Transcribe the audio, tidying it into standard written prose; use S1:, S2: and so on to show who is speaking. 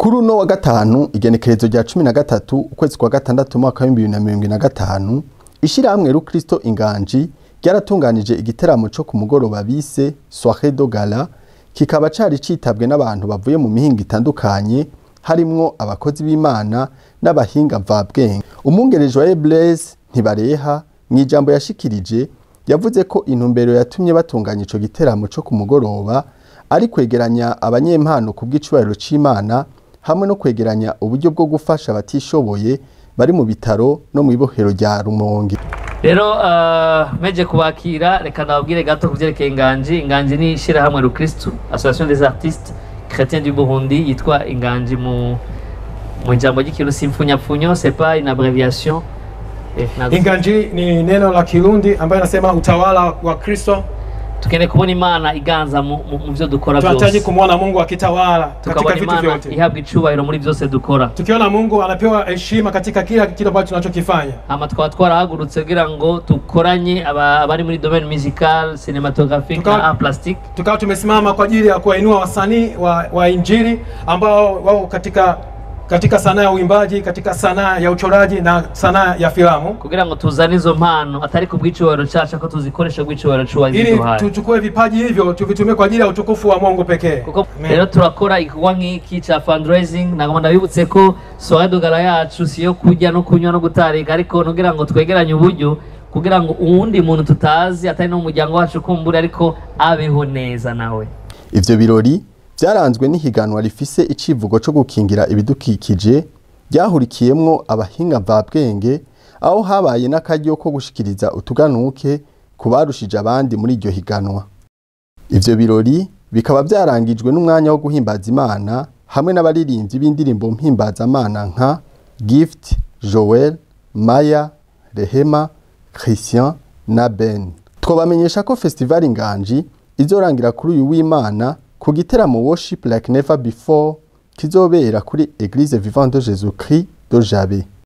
S1: Kuri uno wa gatanu igenekerezo rya 13 ukwezi kwa gatandatu mwaka wa 2025 ishirahamwe Rukristo Inganji ryaratunganije igiteramo cyo ku mugoroba bise Soirée de Gala kikaba cari citabwe n'abantu bavuye mu mihingo itandukanye harimwo abakozi b'Imana n'abahinga mvabwenge. Umungereje wa Blaise Ntibareha mwijambo yashikirije yavuze ko intumbero yatumye batunganya ico giteramo cyo ku mugoroba ari kwegeranya abanyempano ku bw'icubahiro c'Imana hamwe no kwegeranya uburyo bwo gufasha abatishoboye bari mu bitaro no mu ibohero rya Rumonge.
S2: Rero meje kubakira reka nababwire gato kuvyerekeye Inganji. Inganji ni ishirahamwe Rukristo, Association des artistes chrétiens du Burundi, yitwa Inganji mu jambo ry'ikirundi simfunyapfunyo, c'est pas une abréviation.
S3: Inganji ni neno la Kirundi ambayo nasema utawala wa Kristo.
S2: Tukene kubona Imana iganza mu byo dukora byose.
S3: Tunahitaji kumwona Mungu akitawala katika vitu vyote.
S2: Ihabwa icubahiro muri byose dukora.
S3: Tukiona Mungu anapewa heshima katika kila kitu ambacho tunachokifanya.
S2: Ama twarahagurutse kugira ngo tukoranye abari muri domaine musical, cinematographique na plastique.
S3: Tukao tumesimama kwa ajili ya kuwainua wasanii wa Injili ambao wao katika sanaa ya uimbaji, katika sanaa ya uchoraji na sanaa ya filamu,
S2: kugira ngo tuzane izo mpano atari ku bw'icubahiro cacu ko tuzikoresha bw'icubahiro c'uwaziduhaye,
S3: ili tuchukue vipaji hivyo tuvitumie kwa ajili ya utukufu wa Mungu pekee.
S2: Rero turakora igikorwa nk'iki ca fundraising, nagomba ndabibutse ko Soirée de Gala yacu siyo kurya no kunywa no gutarika, ariko kugira ngo twegeranye uburyo kugira ngo uwundi muntu tutazi atari no mu muryango wacu kumbura ariko abeho neza nawe.
S1: Ivyo birori byaranzwe n'ihiganwa rifise icivugo cyo gukingira ibidukikije ryahurikiyemwo abahinga mvabwenge, aho habaye n'akaryo ko gushikiriza utuganuke kubarushije abandi muri iryo higanwa. Ivyo birori bikaba byarangijwe n'umwanya wo guhimbaza Imana hamwe n'abaririmbyi b'indirimbo mpimbazamana nka Gift, Joel, Maya, Rehema, Christian na Ben. Twabamenyesha ko Festival Inganji izorangira kuri uyu w'Imana ku giteramo Worship Like Never Before kizobera kuri Église Vivante de Jésus-Christ de Jabe.